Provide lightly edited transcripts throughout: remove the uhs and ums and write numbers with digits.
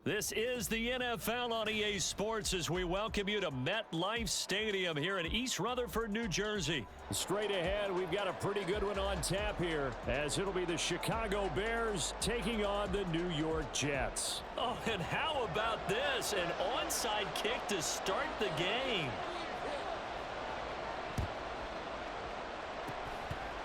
This is the NFL on EA Sports as we welcome you to MetLife Stadium here in East Rutherford, New Jersey. Straight ahead, we've got a pretty good one on tap here as it'll be the Chicago Bears taking on the New York Jets. Oh, and how about this? An onside kick to start the game.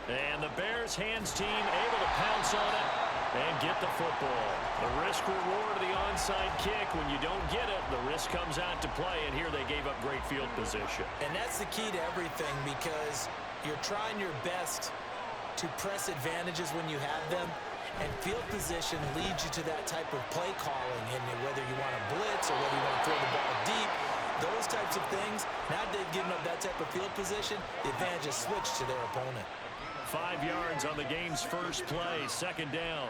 And the Bears hands team able to pounce on it and get the football. The risk-reward of the onside kick, when you don't get it, the risk comes out to play, and here they gave up great field position. And that's the key to everything, because you're trying your best to press advantages when you have them, and field position leads you to that type of play calling, and whether you want to blitz or whether you want to throw the ball deep, those types of things. Now they've given up that type of field position, the advantage is switched to their opponent. 5 yards on the game's first play, second down.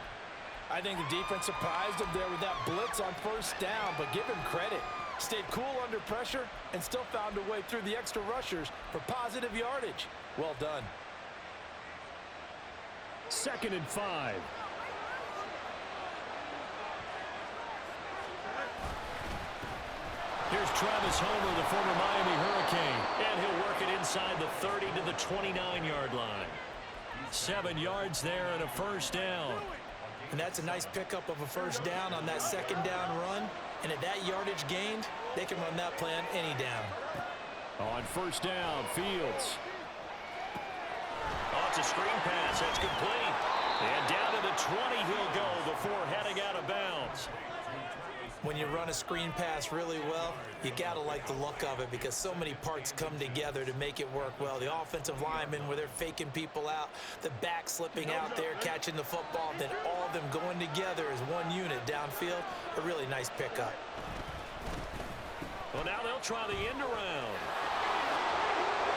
I think the defense surprised him there with that blitz on first down, but give him credit. Stayed cool under pressure and still found a way through the extra rushers for positive yardage. Well done. 2nd and 5. Here's Travis Homer, the former Miami Hurricane, and he'll work it inside the 30 to the 29-yard line. 7 yards there and a first down. And that's a nice pickup of a first down on that second down run. And at that yardage gained, they can run that play on any down. On first down, Fields. Oh, it's a screen pass. That's complete. And down to the 20 he'll go before heading out of bounds. When you run a screen pass really well, you got to like the look of it because so many parts come together to make it work well. The offensive linemen where they're faking people out, the back slipping out there, catching the football, then all of them going together as one unit downfield. A really nice pickup. Well, now they'll try the end around.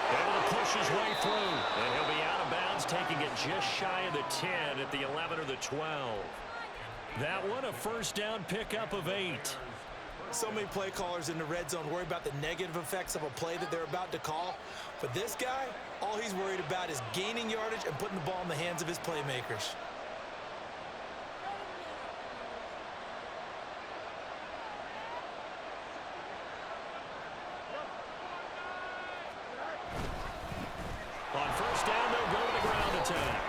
Able to push his way through, and he'll be out of bounds, taking it just shy of the 10 at the 11 or the 12. That one, a first down pickup of 8. So many play callers in the red zone worry about the negative effects of a play that they're about to call. But this guy, all he's worried about is gaining yardage and putting the ball in the hands of his playmakers. On first down, they'll go to the ground attack.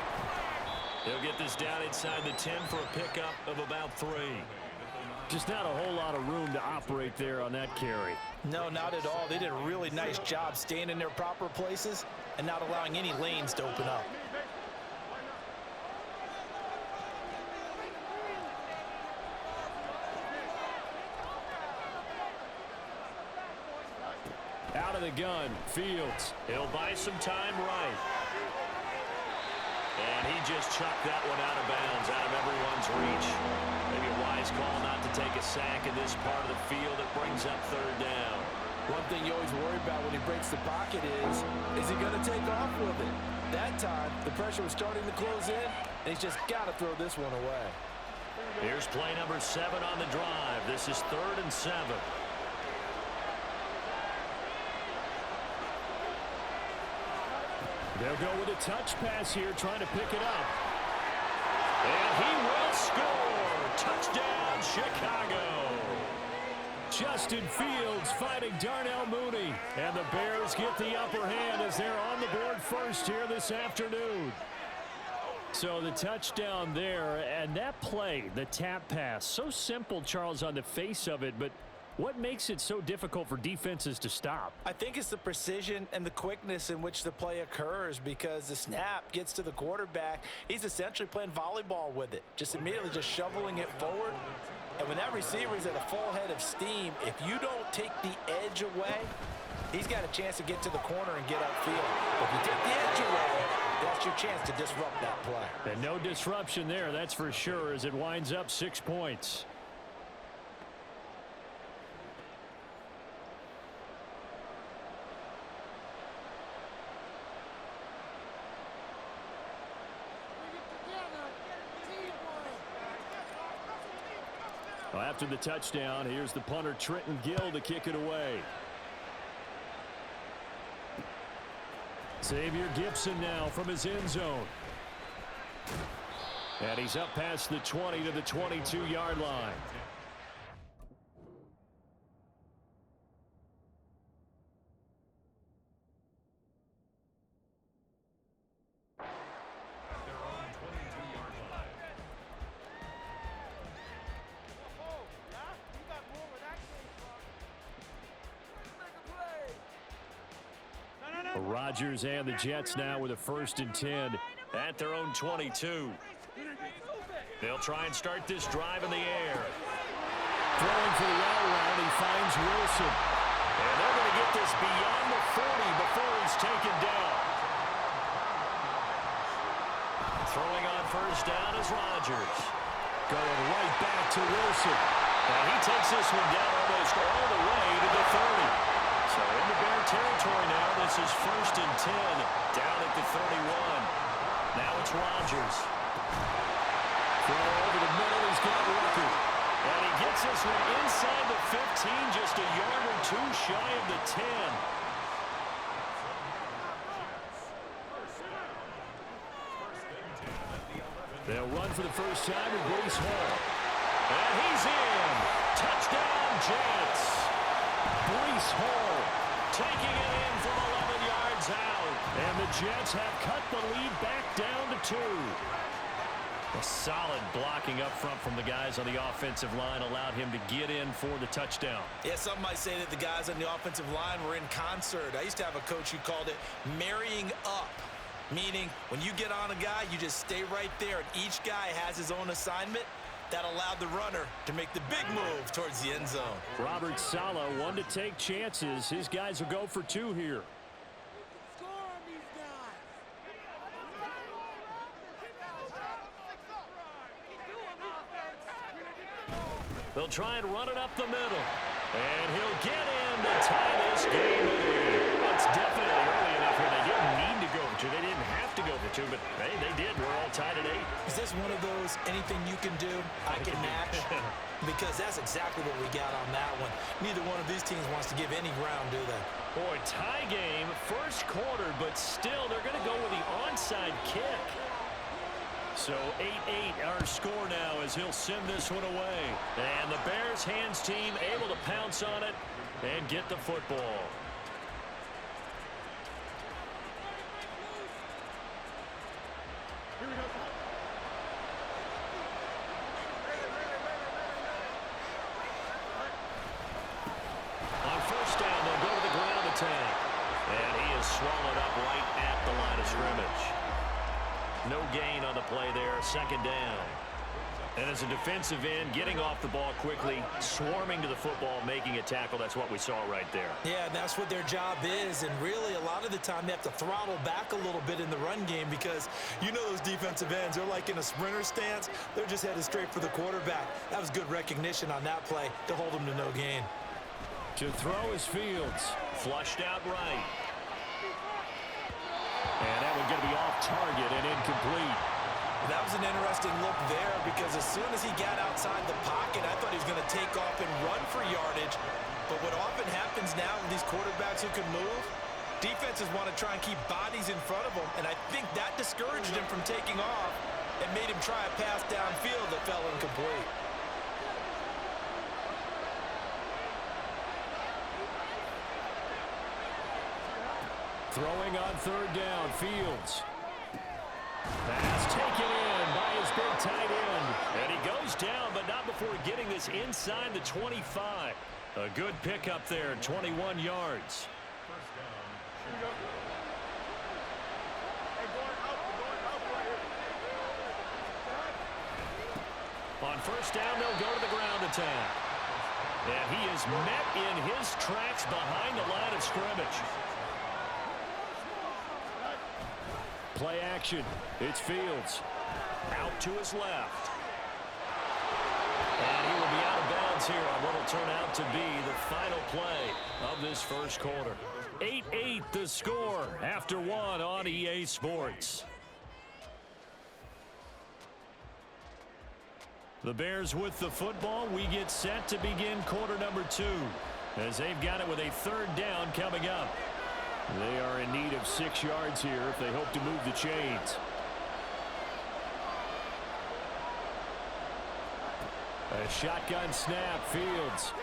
They'll get this down inside the 10 for a pickup of about 3. Just not a whole lot of room to operate there on that carry. No, not at all. They did a really nice job staying in their proper places and not allowing any lanes to open up. Out of the gun, Fields. He'll buy some time right. And he just chucked that one out of bounds, out of everyone's reach. Maybe a wise call not to take a sack in this part of the field. It brings up third down. One thing you always worry about when he breaks the pocket is he going to take off with it? That time, the pressure was starting to close in, and he's just got to throw this one away. Here's play number 7 on the drive. This is 3rd and 7. They'll go with a touch pass here, trying to pick it up. And he will score. Touchdown, Chicago. Justin Fields fighting Darnell Mooney. And the Bears get the upper hand as they're on the board first here this afternoon. So the touchdown there, and that play, the tap pass, so simple, Charles, on the face of it, but what makes it so difficult for defenses to stop? I think it's the precision and the quickness in which the play occurs, because the snap gets to the quarterback. He's essentially playing volleyball with it, just immediately just shoveling it forward. And when that receiver is at a full head of steam, if you don't take the edge away, he's got a chance to get to the corner and get upfield. But if you take the edge away, that's your chance to disrupt that play. And no disruption there, that's for sure, as it winds up 6 points. Well, after the touchdown, here's the punter Trenton Gill to kick it away. Xavier Gibson now from his end zone. And he's up past the 20 to the 22-yard line. Rodgers and the Jets now with a 1st and 10 at their own 22. They'll try and start this drive in the air. Throwing for the all around, he finds Wilson. And they're going to get this beyond the 40 before he's taken down. Throwing on 1st down is Rodgers. Going right back to Wilson. And he takes this one down almost all the way to the 30. So into Bear territory now. This is 1st and 10 down at the 31. Now it's Rodgers. Throw over the middle. He's got Rucker. And he gets this one inside the 15, just a yard or two shy of the 10. They'll run for the first time with Breece Hall. And he's in. Touchdown, Jets. Breece Hall taking it in from 11 yards out. And the Jets have cut the lead back down to 2. A solid blocking up front from the guys on the offensive line allowed him to get in for the touchdown. Yeah, some might say that the guys on the offensive line were in concert. I used to have a coach who called it marrying up, meaning when you get on a guy, you just stay right there, and each guy has his own assignment. That allowed the runner to make the big move towards the end zone. Robert Saleh, one to take chances. His guys will go for 2 here. They'll try and run it up the middle. And he'll get in to tie this game away. It's definitely early enough here. They didn't need to go for 2. They didn't have to go for 2, but hey, they did. We're all tied at 8. Is this one of those anything you can do, I can match? Because that's exactly what we got on that one. Neither one of these teams wants to give any ground, do they? Boy, tie game, first quarter, but still they're going to go with the onside kick. So 8-8 our score now as he'll send this one away. And the Bears hands team able to pounce on it and get the football. Here we go. On 1st down, they'll go to the ground attack. And he is swallowed up right at the line of scrimmage. No gain on the play there, 2nd down. And as a defensive end, getting off the ball quickly, swarming to the football, making a tackle, that's what we saw right there. Yeah, and that's what their job is. And really, a lot of the time, they have to throttle back a little bit in the run game because you know those defensive ends, they're like in a sprinter stance. They're just headed straight for the quarterback. That was good recognition on that play to hold them to no gain. To throw is Fields. Flushed out right. And that one's going to be off target and incomplete. That was an interesting look there because as soon as he got outside the pocket, I thought he was going to take off and run for yardage. But what often happens now with these quarterbacks who can move, defenses want to try and keep bodies in front of them, and I think that discouraged him from taking off and made him try a pass downfield that fell incomplete. Throwing on 3rd down, Fields. Pass taken in by his big tight end. And he goes down, but not before getting this inside the 25. A good pickup there, 21 yards. On 1st down, they'll go to the ground attack. And he is met in his tracks behind the line of scrimmage. Play action. It's Fields. Out to his left. And he will be out of bounds here on what will turn out to be the final play of this first quarter. 8-8 the score after 1 on EA Sports. The Bears with the football. We get set to begin quarter number 2 as they've got it with a 3rd down coming up. They are in need of 6 yards here if they hope to move the chains. A shotgun snap, Fields.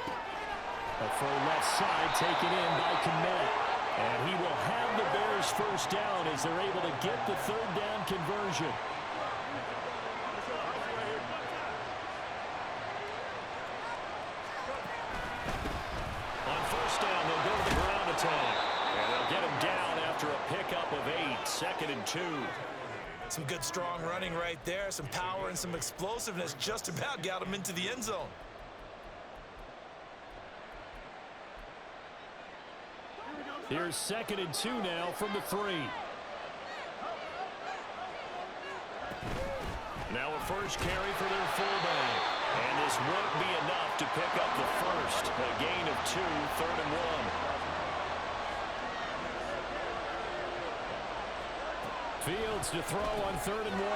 A throw left side taken in by Kmet. And he will have the Bears 1st down as they're able to get the 3rd down conversion. On 1st down, they'll go to the ground attack. And they'll get him down after 2nd and 2. Some good strong running right there. Some power and some explosiveness just about got him into the end zone. Here's 2nd and 2 now from the 3. Now a first carry for their fullback. And this won't be enough to pick up the first. A gain of 2, 3rd and 1. Fields to throw on 3rd and 1.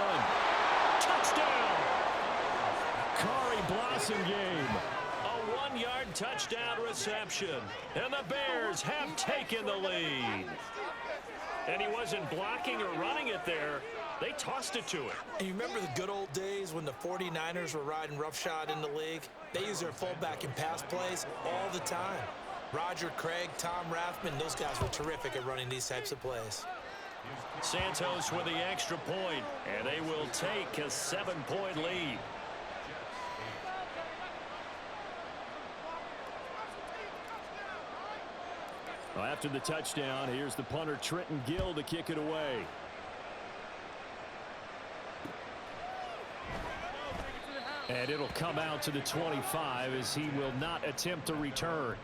Touchdown! Kari Blossomgame. A 1-yard touchdown reception. And the Bears have taken the lead. And he wasn't blocking or running it there. They tossed it to him. And you remember the good old days when the 49ers were riding roughshod in the league? They used their fullback in pass plays all the time. Roger Craig, Tom Rathman, those guys were terrific at running these types of plays. Santos with the extra point, and they will take a 7-point lead. Well, after the touchdown, here's the punter Trenton Gill to kick it away. And it'll come out to the 25 as he will not attempt to return.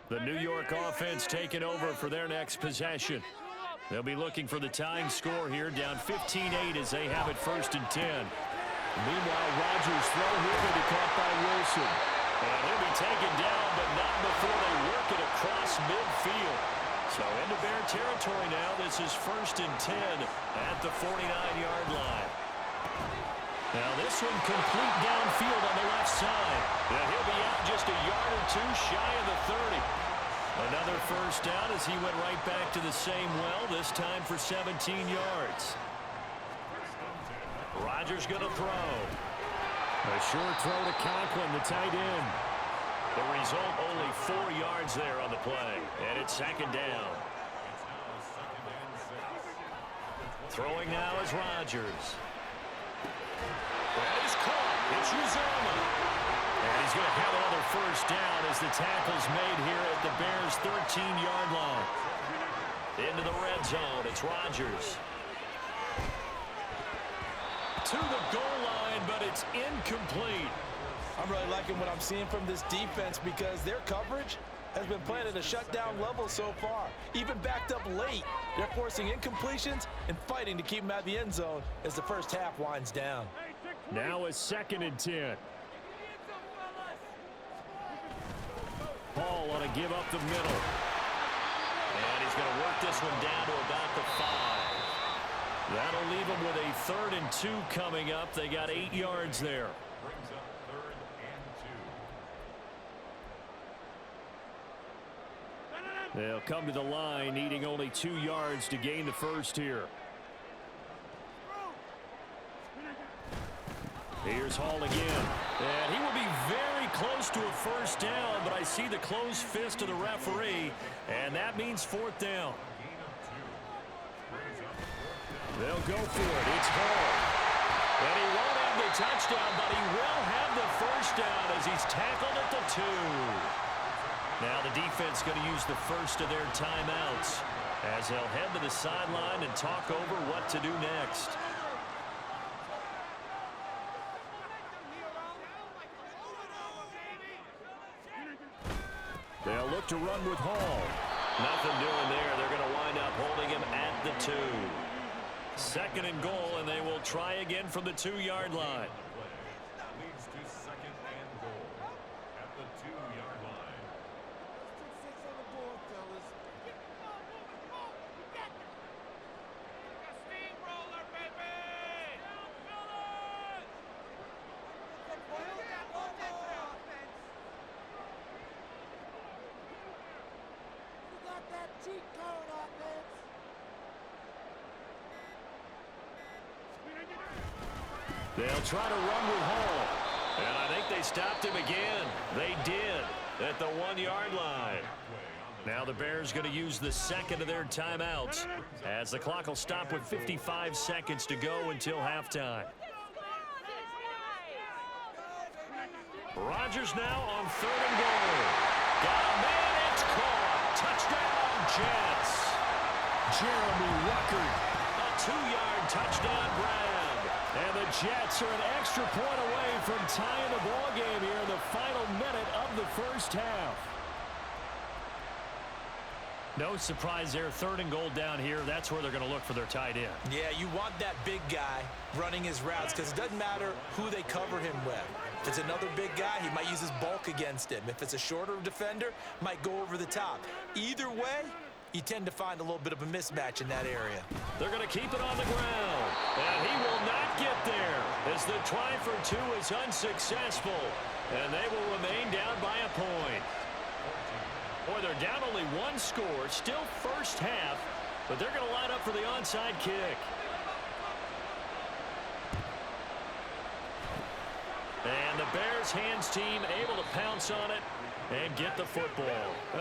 The New York offense taking over for their next possession. They'll be looking for the tying score here, down 15-8 as they have it 1st and 10. Meanwhile, Rodgers' throw here will be caught by Wilson. And he'll be taken down, but not before they work it across midfield. So into Bear territory now. This is 1st and 10 at the 49-yard line. Now this one complete downfield on the left side. And he'll be out just a yard or 2 shy of the 30. Another first down as he went right back to the same well, this time for 17 yards. Rodgers going to throw. A short throw to Conklin, the tight end. The result, only 4 yards there on the play. And it's 2nd down. Throwing now is Rodgers. That is caught. It's Uzomah. And he's going to have another first down as the tackle's made here at the Bears' 13-yard line. Into the red zone. It's Rodgers. To the goal line, but it's incomplete. I'm really liking what I'm seeing from this defense because their coverage has been playing at a shutdown level so far. Even backed up late, they're forcing incompletions and fighting to keep them out of the end zone as the first half winds down. Now a 2nd and 10. Hall on a give up the middle. And he's going to work this one down to about the 5. That'll leave them with a 3rd and 2 coming up. They got 8 yards there. Brings up 3rd and 2. They'll come to the line needing only 2 yards to gain the first here. Here's Hall again. And he will be very close to a first down, but I see the closed fist of the referee, and that means 4th down. They'll go for it. It's Hall. And he won't have the touchdown, but he will have the first down as he's tackled at the 2. Now the defense going to use the first of their timeouts as they'll head to the sideline and talk over what to do next. They'll look to run with Hall. Nothing doing there. They're going to wind up holding him at the 2. 2nd and goal, and they will try again from the 2-yard line. That leads to 2nd and goal at the 2-yard line. They'll try to run with Hall. And I think they stopped him again. They did at the 1-yard line. Now the Bears going to use the second of their timeouts as the clock will stop with 55 seconds to go until halftime. Rodgers now on 3rd and goal. Got a man, it's caught. Touchdown, Jets. Jeremy Ruckert, a 2-yard touchdown grab. And the Jets are an extra point away from tying the ball game here in the final minute of the first half. No surprise there, 3rd and goal down here. That's where they're going to look for their tight end. Yeah, you want that big guy running his routes because it doesn't matter who they cover him with. If it's another big guy, he might use his bulk against him. If it's a shorter defender, might go over the top. Either way, you tend to find a little bit of a mismatch in that area. They're going to keep it on the ground. And he will not get there as the try for 2 is unsuccessful. And they will remain down by a point. Boy, they're down only 1 score, still first half, but they're going to line up for the onside kick. And the Bears hands team able to pounce on it and get the football.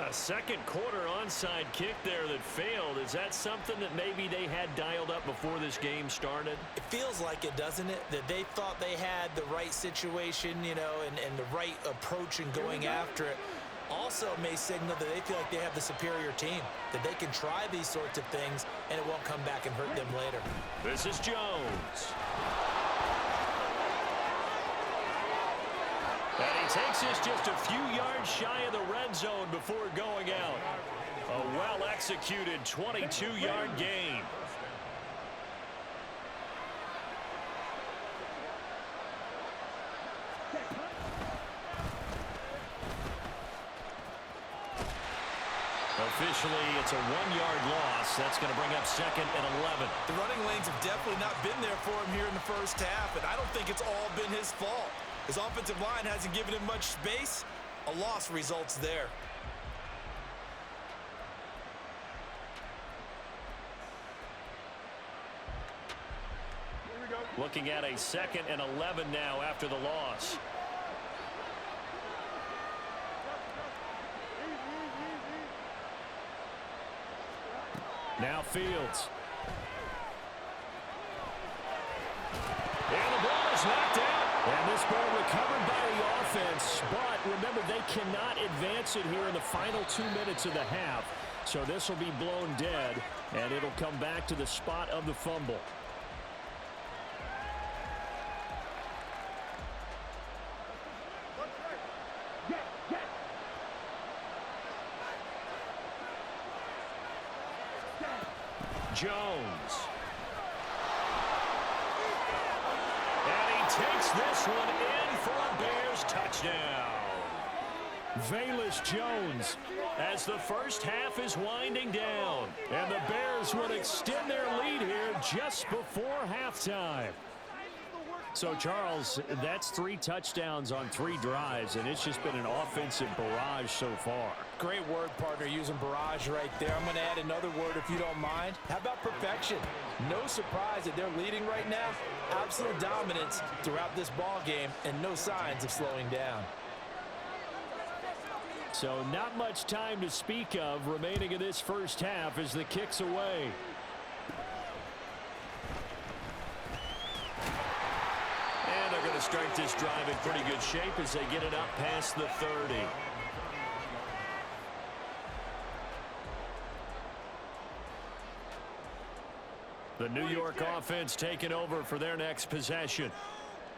A second quarter onside kick there that failed. Is that something that maybe they had dialed up before this game started? It feels like it, doesn't it? That they thought they had the right situation, you know, and the right approach in going after it. Also may signal that they feel like they have the superior team, that they can try these sorts of things and it won't come back and hurt them later. This is Jones. And he takes this just a few yards shy of the red zone before going out. A well-executed 22-yard gain. Officially, it's a 1-yard loss. That's going to bring up 2nd and 11. The running lanes have definitely not been there for him here in the first half, and I don't think it's all been his fault. His offensive line hasn't given him much space. A loss results there. Looking at a 2nd and 11 now after the loss. Now Fields. And the ball is knocked out. And this ball recovered by the offense. But remember, they cannot advance it here in the final 2 minutes of the half. So this will be blown dead, and it'll come back to the spot of the fumble. Jones. And he takes this one in for a Bears touchdown. Velus Jones as the first half is winding down. And the Bears would extend their lead here just before halftime. So, Charles, that's 3 touchdowns on 3 drives, and it's just been an offensive barrage so far. Great word, partner, using barrage right there. I'm going to add another word if you don't mind. How about perfection? No surprise that they're leading right now. Absolute dominance throughout this ball game and no signs of slowing down. So not much time to speak of remaining in this first half as the kick's away. And they're going to start this drive in pretty good shape as they get it up past the 30. The New York offense taking over for their next possession.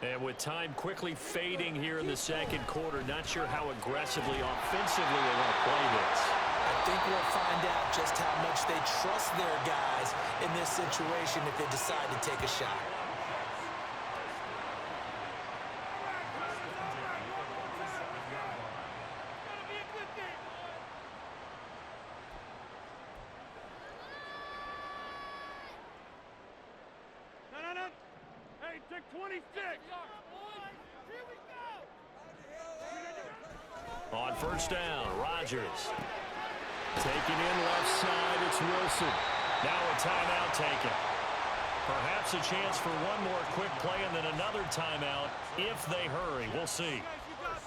And with time quickly fading here in the second quarter, not sure how aggressively, offensively they want to play this. I think we'll find out just how much they trust their guys in this situation if they decide to take a shot. Hey, take 26. On first down, Rodgers. Taking in left side, it's Wilson. Now a timeout taken. Perhaps a chance for one more quick play and then another timeout if they hurry. We'll see.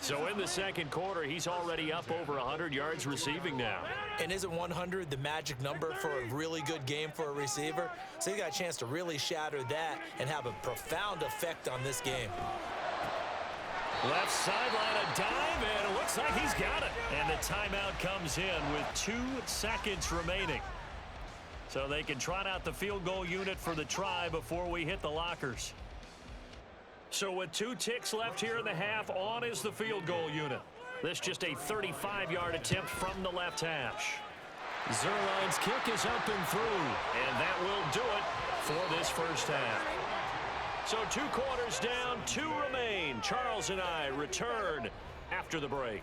So in the second quarter, he's already up over 100 yards receiving now. And isn't 100 the magic number for a really good game for a receiver? So he got a chance to really shatter that and have a profound effect on this game. Left sideline, a dive, and it looks like he's got it. And the timeout comes in with 2 seconds remaining. So they can trot out the field goal unit for the try before we hit the lockers. So with 2 ticks left here in the half, on is the field goal unit. This just a 35-yard attempt from the left hash. Zerline's kick is up and through, and that will do it for this first half. So 2 quarters down, 2 remain. Charles and I return after the break.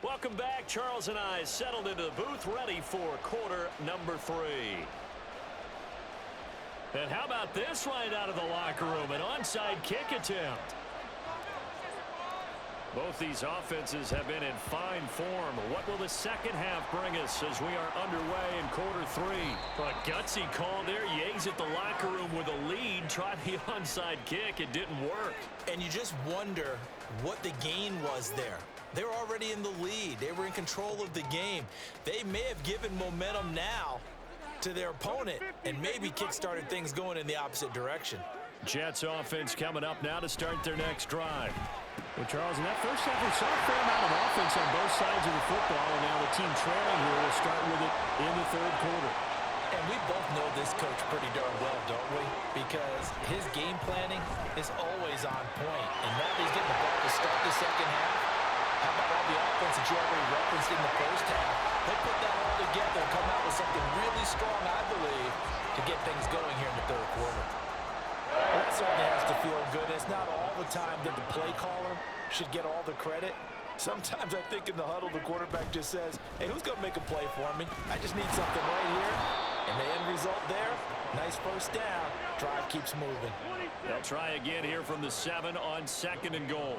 Welcome back. Charles and I settled into the booth, ready for quarter number 3. And how about this right out of the locker room? An onside kick attempt. Both these offenses have been in fine form. What will the second half bring us as we are underway in quarter 3? A gutsy call there. Yates at the locker room with a lead. Tried the onside kick. It didn't work. And you just wonder what the gain was there. They were already in the lead. They were in control of the game. They may have given momentum now to their opponent and maybe kick-started things going in the opposite direction. Jets offense coming up now to start their next drive. Well, Charles, in that first half, we saw a fair amount of offense on both sides of the football, and now the team trailing here will start with it in the third quarter. And we both know this coach pretty darn well, don't we? Because his game planning is always on point. And now that he's getting the ball to start the second half, how about all the offense that you already referenced in the first half? He'll put that all together and come out with something really strong, I believe, to get things going here in the third quarter. Well, that certainly has to feel good. It's not all the time that the play caller should get all the credit. Sometimes I think in the huddle, the quarterback just says, hey, who's going to make a play for me? I just need something right here. And the end result there, nice first down. Drive keeps moving. They'll try again here from the 7 on 2nd and goal.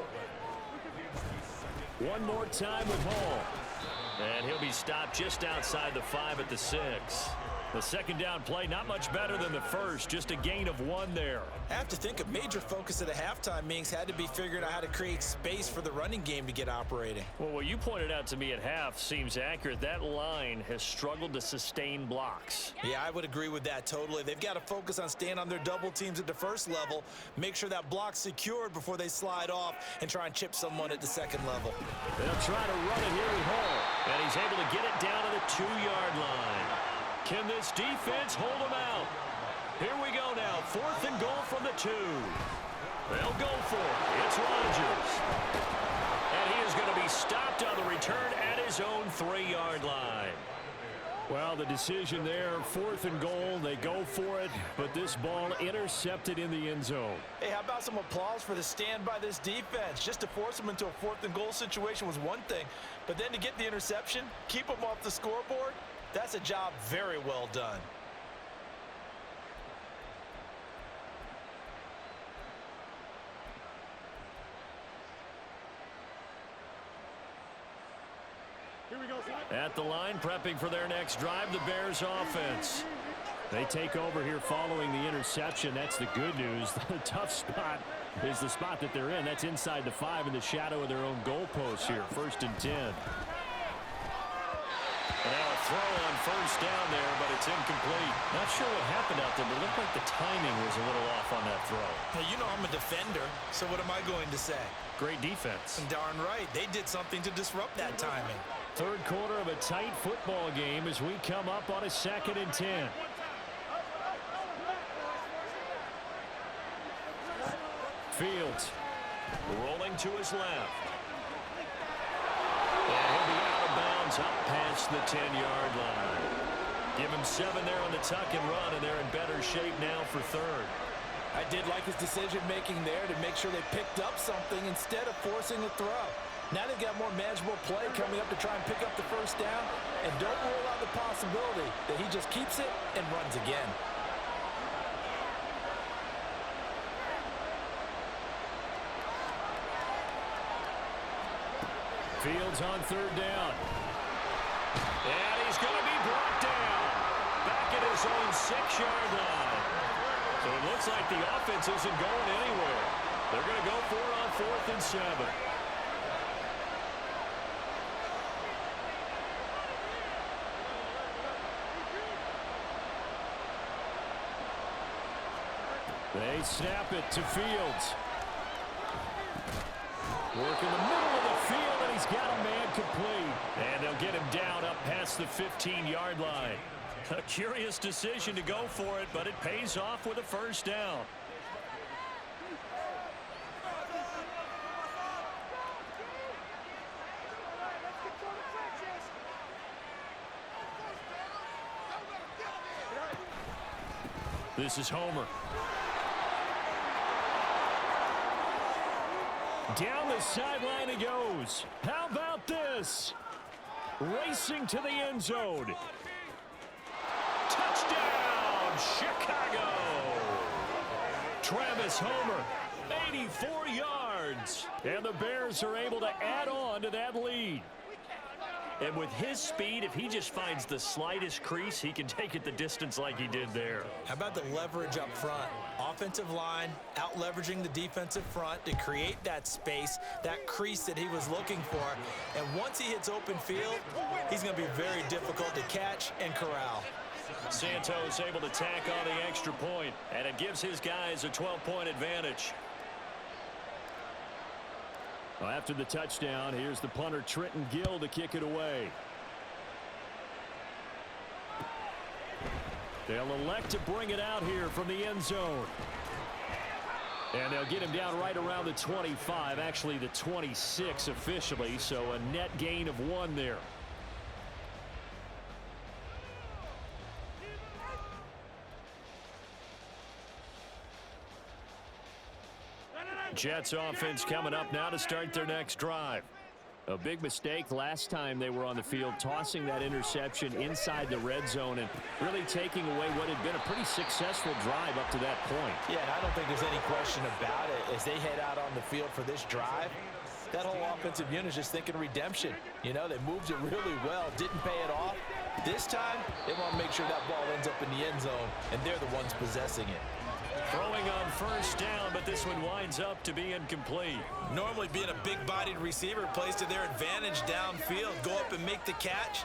One more time with Hall. And he'll be stopped just outside the 5 at the 6. The second down play, not much better than the first, just a gain of 1 there. I have to think a major focus of the halftime meetings had to be figuring out how to create space for the running game to get operating. Well, what you pointed out to me at half seems accurate. That line has struggled to sustain blocks. Yeah, I would agree with that totally. They've got to focus on staying on their double teams at the first level, make sure that block's secured before they slide off and try and chip someone at the second level. They'll try to run it here with Hall, and he's able to get it down to the 2-yard line. Can this defense hold him out? Here we go now. 4th and goal from the 2. They'll go for it. It's Rodgers. And he is going to be stopped on the return at his own 3-yard line. Well, the decision there, 4th and goal. They go for it, but this ball intercepted in the end zone. Hey, how about some applause for the stand by this defense? Just to force them into a 4th and goal situation was one thing, but then to get the interception, keep them off the scoreboard, that's a job very well done. At the line, prepping for their next drive, the Bears offense. They take over here following the interception. That's the good news. The tough spot is the spot that they're in. That's inside the 5 in the shadow of their own goalpost here. 1st and 10. And now a throw on first down there, but it's incomplete. Not sure what happened out there, but it looked like the timing was a little off on that throw. Well, you know I'm a defender, so what am I going to say? Great defense. Darn right. They did something to disrupt that timing. Third quarter of a tight football game as we come up on a 2nd and 10. Fields rolling to his left. And he'll be out of bounds up past the 10-yard line. Give him 7 there on the tuck and run, and they're in better shape now for 3rd. I did like his decision-making there to make sure they picked up something instead of forcing a throw. Now they've got more manageable play coming up to try and pick up the first down, and don't rule out the possibility that he just keeps it and runs again. Fields on 3rd down. And his own 6-yard line. So it looks like the offense isn't going anywhere. They're going to go for it on 4th and 7. They snap it to Fields. Work in the middle of the field, and he's got a man complete. And they'll get him down up past the 15-yard line. A curious decision to go for it, but it pays off with a first down. This is Homer. Down the sideline he goes. How about this? Racing to the end zone. Touchdown, Chicago! Travis Homer, 84 yards. And the Bears are able to add on to that lead. And with his speed, if he just finds the slightest crease, he can take it the distance like he did there. How about the leverage up front? Offensive line out leveraging the defensive front to create that space, that crease that he was looking for. And once he hits open field, he's going to be very difficult to catch and corral. Santos able to tack on the extra point, and it gives his guys a 12-point advantage. Well, after the touchdown, here's the punter Trenton Gill to kick it away. They'll elect to bring it out here from the end zone. And they'll get him down right around the 25, actually the 26 officially, so a net gain of 1 there. Jets offense coming up now to start their next drive. A big mistake last time they were on the field, tossing that interception inside the red zone and really taking away what had been a pretty successful drive up to that point. Yeah, and I don't think there's any question about it. As they head out on the field for this drive, that whole offensive unit is just thinking redemption. You know, they moved it really well, didn't pay it off. This time, they want to make sure that ball ends up in the end zone, and they're the ones possessing it. Throwing on first down, but this one winds up to be incomplete. Normally being a big-bodied receiver plays to their advantage downfield. Go up and make the catch,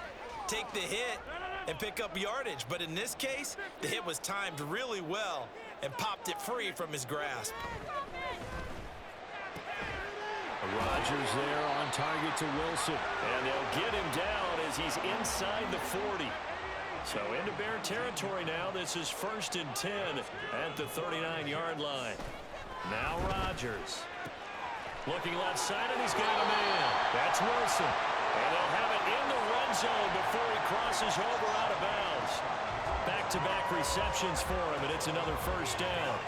take the hit, and pick up yardage. But in this case, the hit was timed really well and popped it free from his grasp. Rodgers there on target to Wilson. And they'll get him down as he's inside the 40. So into Bear territory now. This is 1st and 10 at the 39-yard line. Now Rodgers. Looking left side, and he's got a man. That's Wilson. And they'll have it in the red zone before he crosses over out of bounds. Back-to-back receptions for him, and it's another first down.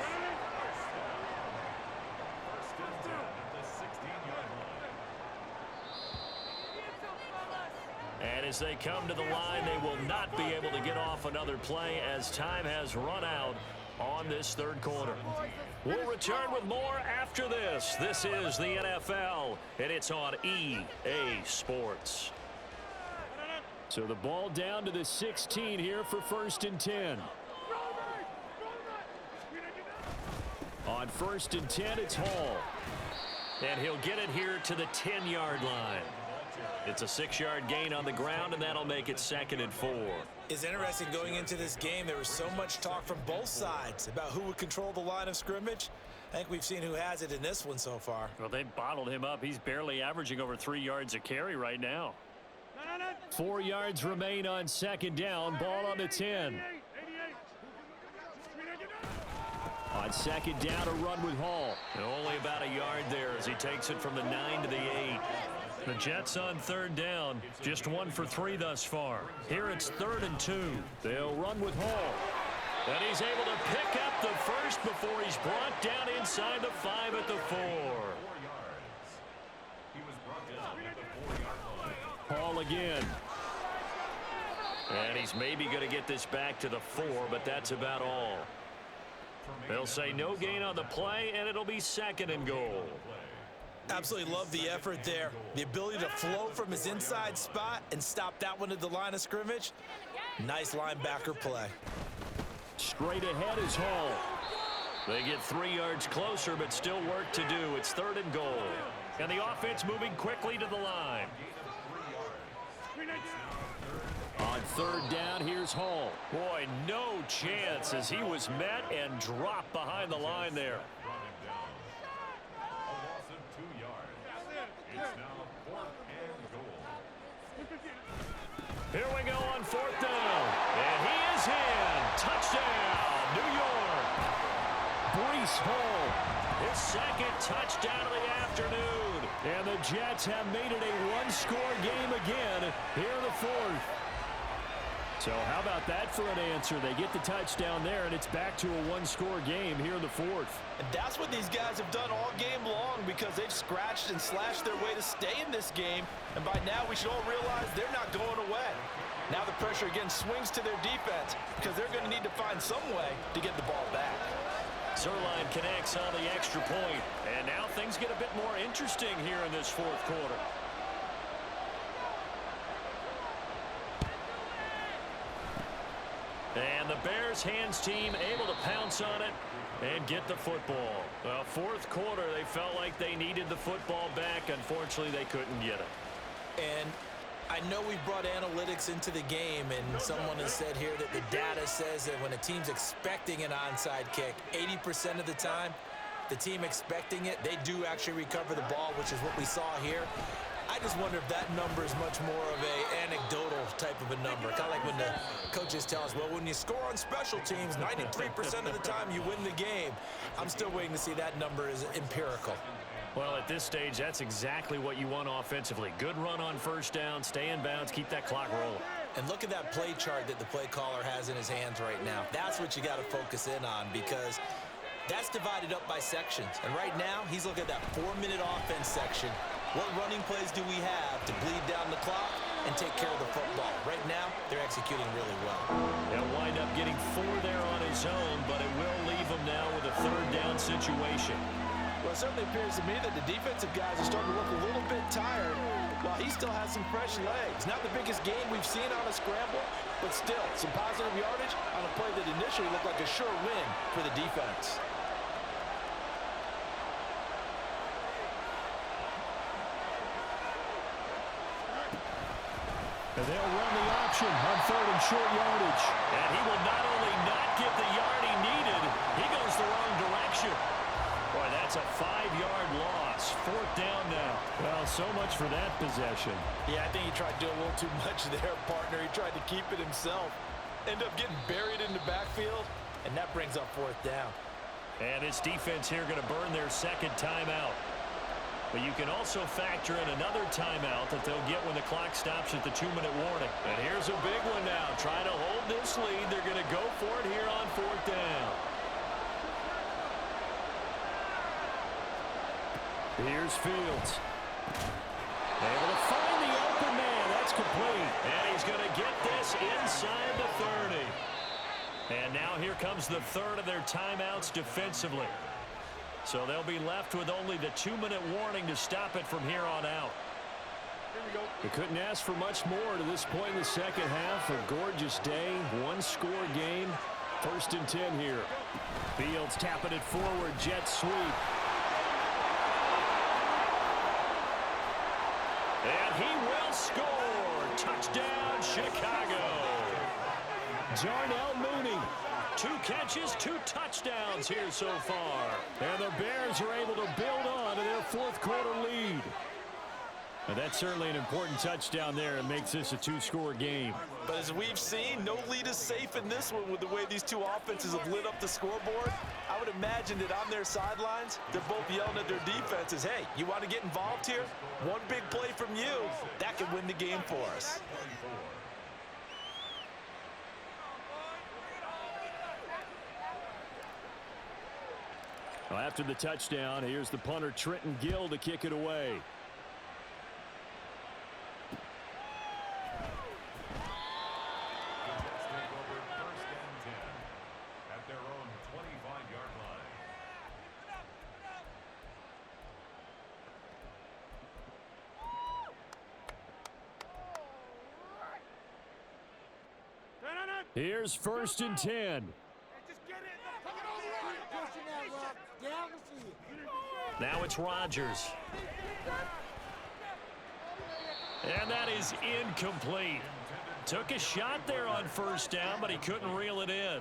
And as they come to the line, they will not be able to get off another play as time has run out on this third quarter. We'll return with more after this. This is the NFL, and it's on EA Sports. So the ball down to the 16 here for 1st and 10. On 1st and 10, it's Hall. And he'll get it here to the 10-yard line. It's a 6-yard gain on the ground, and that'll make it 2nd and 4. It's interesting going into this game. There was so much talk from both sides about who would control the line of scrimmage. I think we've seen who has it in this one so far. Well, they bottled him up. He's barely averaging over 3 yards a carry right now. 4 yards remain on 2nd down. Ball on the 10. On 2nd down, a run with Hall. And only about a yard there as he takes it from the 9 to the 8. The Jets on 3rd down, just 1 for 3 thus far. Here it's 3rd and 2. They'll run with Hall. And he's able to pick up the first before he's brought down inside the 5 at the 4. Hall again. And he's maybe going to get this back to the 4, but that's about all. They'll say no gain on the play, and it'll be 2nd and goal. Absolutely love the effort there. The ability to flow from his inside spot and stop that one at the line of scrimmage. Nice linebacker play. Straight ahead is Hall. They get 3 yards closer, but still work to do. It's 3rd and goal. And the offense moving quickly to the line. On 3rd down, here's Hall. Boy, no chance as he was met and dropped behind the line there. Here we go on 4th down. And he is in. Touchdown, New York. Breece Hall, his 2nd touchdown of the afternoon. And the Jets have made it a 1-score game again here in the 4th. So how about that for an answer? They get the touchdown there, and it's back to a 1-score game here in the 4th. And that's what these guys have done all game long because they've scratched and slashed their way to stay in this game. And by now, we should all realize they're not going away. Now the pressure again swings to their defense because they're going to need to find some way to get the ball back. Zuerlein connects on the extra point. And now things get a bit more interesting here in this 4th quarter. And the Bears hands team able to pounce on it and get the football. Well, 4th quarter, they felt like they needed the football back. Unfortunately, they couldn't get it. And I know we brought analytics into the game, and someone has said here that the data says that when a team's expecting an onside kick, 80% of the time, the team expecting it, they do actually recover the ball, which is what we saw here. I just wonder if that number is much more of a anecdotal type of a number. Kind of like when the coaches tell us, well, when you score on special teams, 93% of the time you win the game. I'm still waiting to see that number is empirical. Well, at this stage, that's exactly what you want offensively. Good run on 1st down, stay in bounds, keep that clock rolling. And look at that play chart that the play caller has in his hands right now. That's what you got to focus in on because that's divided up by sections. And right now, he's looking at that 4-minute offense section. What running plays do we have to bleed down the clock and take care of the football? Right now, they're executing really well. They'll wind up getting 4 there on his own, but it will leave him now with a 3rd down situation. Well, it certainly appears to me that the defensive guys are starting to look a little bit tired while he still has some fresh legs. Not the biggest game we've seen on a scramble, but still some positive yardage on a play that initially looked like a sure win for the defense. And they'll run the option on 3rd and short yardage. And he will not only not get the yard he needed, he goes the wrong direction. Boy, that's a 5-yard loss. 4th down now. Well, so much for that possession. Yeah, I think he tried to do a little too much there, partner. He tried to keep it himself. Ended up getting buried in the backfield, and that brings up 4th down. And this defense here going to burn their 2nd timeout. But you can also factor in another timeout that they'll get when the clock stops at the 2-minute warning. And here's a big one now. Trying to hold this lead. They're going to go for it here on 4th down. Here's Fields. Able to find the open man. That's complete. And he's going to get this inside the 30. And now here comes the 3rd of their timeouts defensively. So they'll be left with only the 2-minute warning to stop it from here on out. They couldn't ask for much more to this point in the 2nd half. A gorgeous day, 1-score game. 1st and 10 here. Fields tapping it forward, jet sweep. And he will score. Touchdown, Chicago. Darnell Mooney. 2 catches, 2 touchdowns here so far. And the Bears are able to build on to their 4th quarter lead. And that's certainly an important touchdown there. It makes this a 2-score game. But as we've seen, no lead is safe in this one with the way these 2 offenses have lit up the scoreboard. I would imagine that on their sidelines, they're both yelling at their defenses, hey, you want to get involved here? One big play from you, that can win the game for us. Well, after the touchdown, here's the punter Trenton Gill to kick it away. Here's 1st and 10. Now it's Rodgers. And that is incomplete. Took a shot there on first down, but he couldn't reel it in.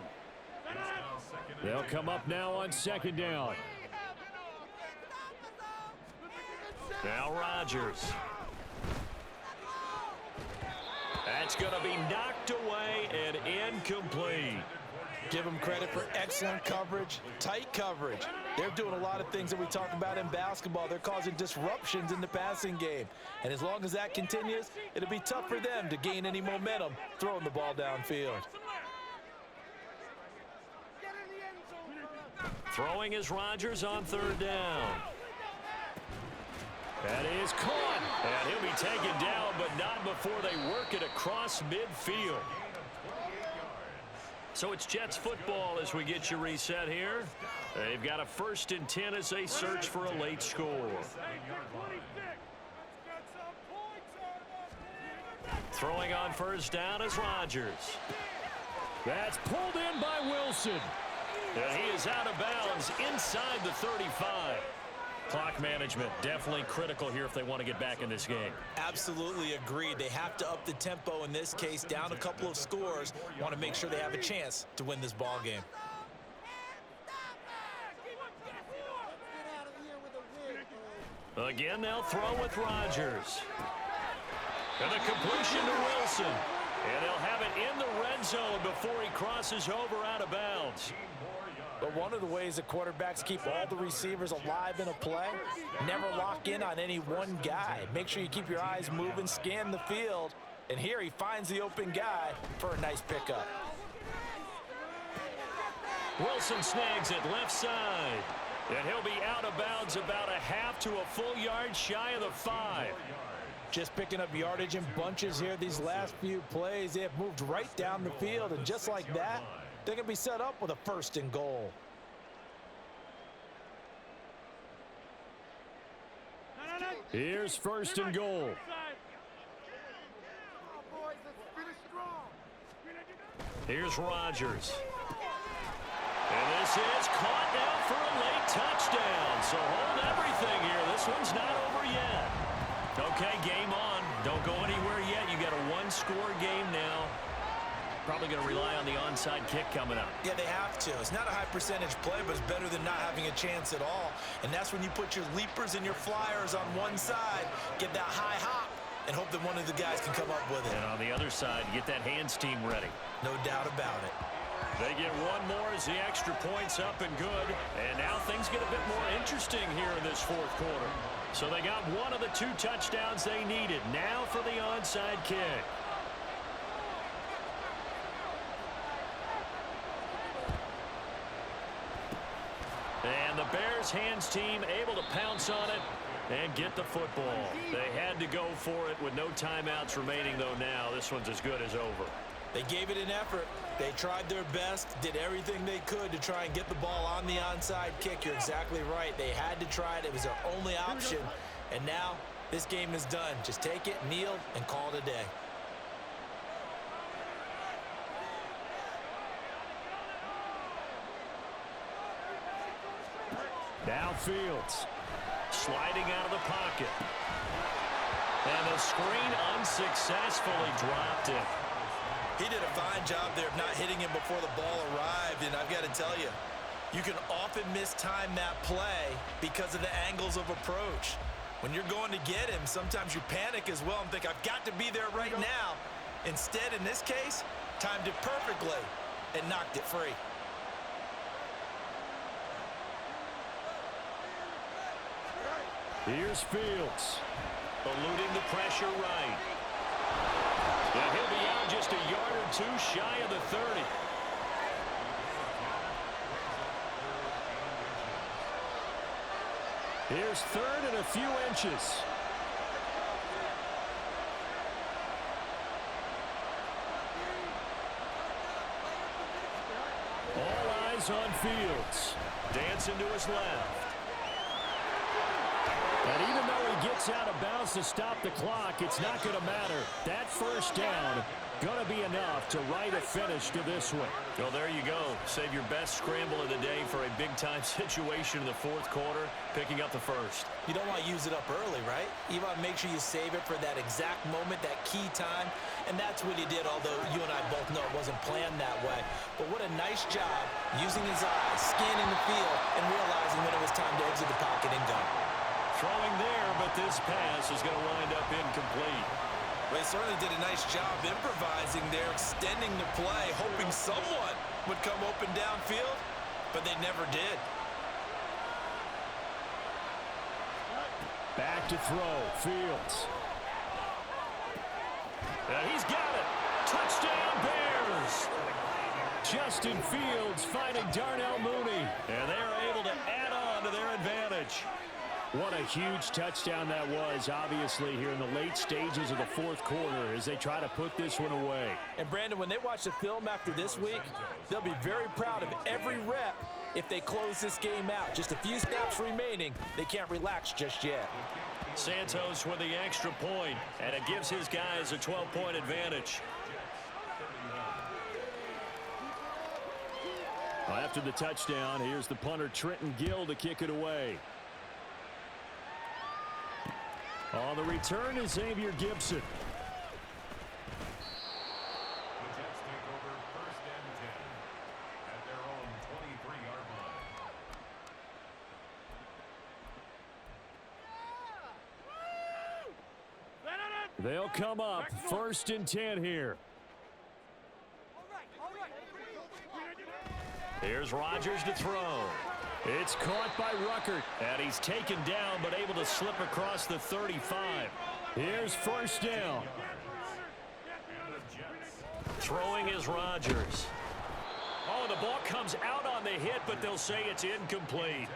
They'll come up now on second down. Now Rodgers. That's going to be knocked away and incomplete. Give them credit for excellent coverage, tight coverage. They're doing a lot of things that we talk about in basketball. They're causing disruptions in the passing game. And as long as that continues, it'll be tough for them to gain any momentum throwing the ball downfield. Throwing is Rodgers on third down. That is caught. And he'll be taken down, but not before they work it across midfield. So it's Jets football as we get you reset here. They've got a 1st and 10 as they search for a late score. Throwing on first down is Rodgers. That's pulled in by Wilson. And he is out of bounds inside the 35. Clock management definitely critical here if they want to get back in this game. Absolutely agreed. They have to up the tempo in this case, down a couple of scores. Want to make sure they have a chance to win this ball game. Again, they'll throw with Rodgers. And a completion to Wilson. And they'll have it in the red zone before he crosses over out of bounds. But one of the ways that quarterbacks keep all the receivers alive in a play, never lock in on any one guy. Make sure you keep your eyes moving, scan the field, and here he finds the open guy for a nice pickup. Wilson snags it left side. And he'll be out of bounds about a half to a full yard shy of the 5. Just picking up yardage in bunches here these last few plays. They have moved right down the field, and just like that, they're going to be set up with a 1st and goal. Here's 1st and goal. Here's Rodgers. And this is caught now for a late touchdown. So hold everything here. This one's not over yet. Okay, game on. Don't go anywhere yet. You got a 1-score game now. Probably going to rely on the onside kick coming up. Yeah, they have to. It's not a high percentage play, but it's better than not having a chance at all. And that's when you put your leapers and your flyers on one side, get that high hop, and hope that one of the guys can come up with it. And on the other side, get that hands team ready. No doubt about it. They get one more as the extra point's up and good. And now things get a bit more interesting here in this 4th quarter. So they got one of the 2 touchdowns they needed. Now for the onside kick. And the Bears hands team able to pounce on it and get the football. They had to go for it with no timeouts remaining, though. Now this one's as good as over. They gave it an effort. They tried their best, did everything they could to try and get the ball on the onside kick. You're exactly right. They had to try it. It was their only option. And now this game is done. Just take it, kneel, and call it a day. Now Fields. Sliding out of the pocket. And the screen unsuccessfully dropped it. He did a fine job there of not hitting him before the ball arrived, and I've got to tell you, you can often mistime that play because of the angles of approach. When you're going to get him, sometimes you panic as well and think, I've got to be there right now. Instead, in this case, timed it perfectly and knocked it free. Here's Fields. Eluding the pressure right. And he'll be out just a yard or 2 shy of the 30. Here's 3rd and a few inches. All eyes on Fields. Dancing to his left. And even though he gets out of bounds to stop the clock, it's not going to matter. That 1st down going to be enough to write a finish to this one. Well, there you go. Save your best scramble of the day for a big-time situation in the fourth quarter, picking up the first. You don't want to use it up early, right? You want to make sure you save it for that exact moment, that key time, and that's what he did, although you and I both know it wasn't planned that way. But what a nice job using his eyes, scanning the field, and realizing when it was time to exit the pocket and go. Throwing there, but this pass is going to wind up incomplete. Well, he certainly did a nice job improvising there, extending the play, hoping someone would come open downfield, but they never did. Back to throw, Fields. He's got it. Touchdown, Bears. Justin Fields finding Darnell Mooney. And they are able to add on to their advantage. What a huge touchdown that was, obviously, here in the late stages of the fourth quarter as they try to put this one away. And, Brandon, when they watch the film after this week, they'll be very proud of every rep if they close this game out. Just a few snaps remaining. They can't relax just yet. Santos with the extra point, and it gives his guys a 12-point advantage. Well, after the touchdown, here's the punter Trenton Gill to kick it away. On the return is Xavier Gibson. The Jets take over first and 10 at their own 23-yard line. They'll come up first and 10 here. Here's Rodgers to throw. It's caught by Ruckert. And he's taken down, but able to slip across the 35. Here's first down. Throwing is Rodgers. Oh, the ball comes out on the hit, but they'll say it's incomplete.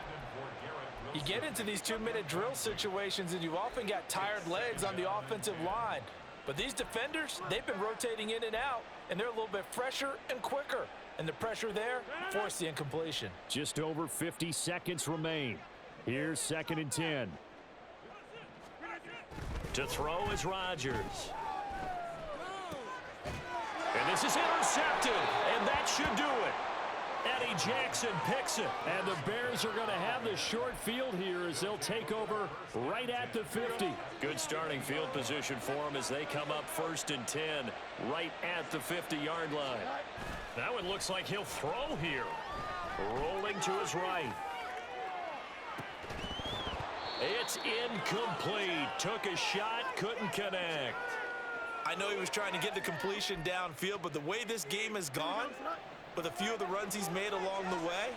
You get into these 2-minute drill situations, and you've often got tired legs on the offensive line. But these defenders, they've been rotating in and out, and they're a little bit fresher and quicker. And the pressure there forced the incompletion. Just over 50 seconds remain. Here's second and 10. To throw is Rodgers. And this is intercepted, and that should do it. Eddie Jackson picks it. And the Bears are going to have the short field here as they'll take over right at the 50. Good starting field position for them as they come up first and 10 right at the 50-yard line. That one looks like he'll throw here. Rolling to his right. It's incomplete. Took a shot, couldn't connect. I know he was trying to get the completion downfield, but the way this game has gone, with a few of the runs he's made along the way,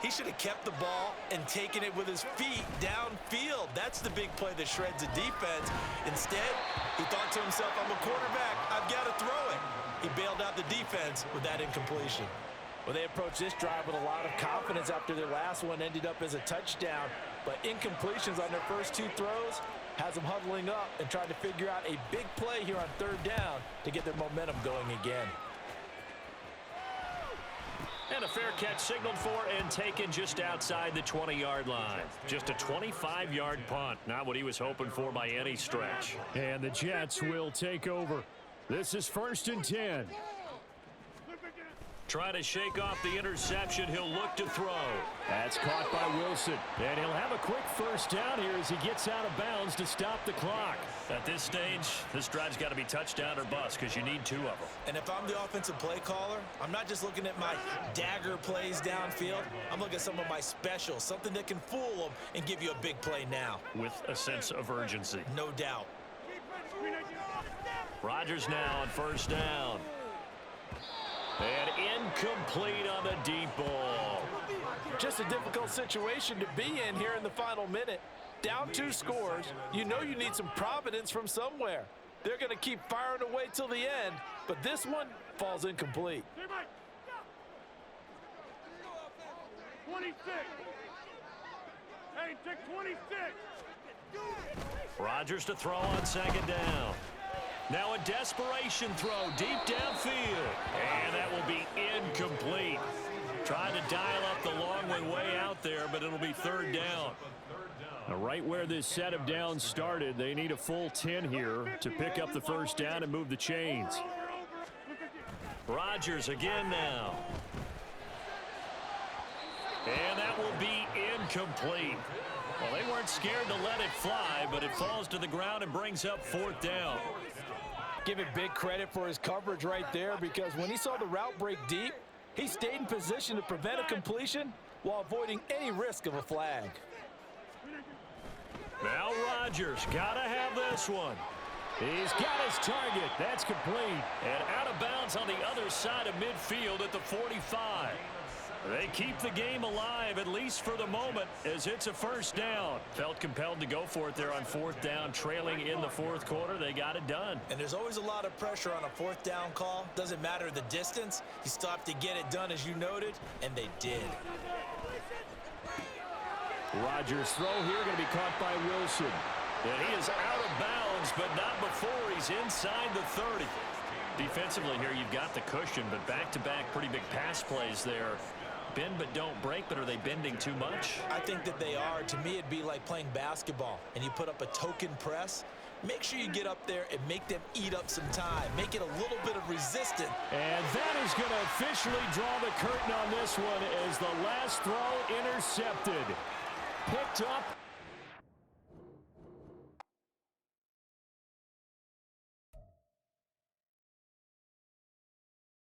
he should have kept the ball and taken it with his feet downfield. That's the big play that shreds the defense. Instead, he thought to himself, I'm a quarterback, I've got to throw it. He bailed out the defense with that incompletion. Well, they approached this drive with a lot of confidence after their last one ended up as a touchdown. But incompletions on their first two throws has them huddling up and trying to figure out a big play here on third down to get their momentum going again. And a fair catch signaled for and taken just outside the 20-yard line. Just a 25-yard punt. Not what he was hoping for by any stretch. And the Jets will take over. This is first and 10. Trying to shake off the interception. He'll look to throw. That's caught by Wilson. And he'll have a quick first down here as he gets out of bounds to stop the clock. At this stage, this drive's got to be touchdown or bust because you need two of them. And if I'm the offensive play caller, I'm not just looking at my dagger plays downfield. I'm looking at some of my specials, something that can fool them and give you a big play now. With a sense of urgency. No doubt. Rodgers now on first down. And incomplete on the deep ball. Just a difficult situation to be in here in the final minute. Down 2 scores, you know you need some providence from somewhere. They're going to keep firing away till the end, but this one falls incomplete. 26. Hey, take 26. Rodgers to throw on second down. Now a desperation throw deep downfield. And that will be incomplete. Trying to dial up the long one way out there, but it'll be third down. Now, right where this set of downs started, they need a full 10 here to pick up the first down and move the chains. Rodgers again now. And that will be incomplete. Well, they weren't scared to let it fly, but it falls to the ground and brings up 4th down. Give it big credit for his coverage right there, because when he saw the route break deep, he stayed in position to prevent a completion while avoiding any risk of a flag. Now Rodgers got to have this one. He's got his target. That's complete. And out of bounds on the other side of midfield at the 45. They keep the game alive, at least for the moment, as it's a 1st down. Felt compelled to go for it there on 4th down, trailing in the 4th quarter. They got it done. And there's always a lot of pressure on a 4th down call. Doesn't matter the distance. You still have to get it done, as you noted, and they did. Rodgers' throw here going to be caught by Wilson. And he is out of bounds, but not before he's inside the 30. Defensively here, you've got the cushion, but back-to-back pretty big pass plays there. Bend but don't break, but are they bending too much? I think that they are. To me, it'd be like playing basketball, and you put up a token press. Make sure you get up there and make them eat up some time. Make it a little bit of resistance. And that is going to officially draw the curtain on this one as the last throw intercepted. Picked up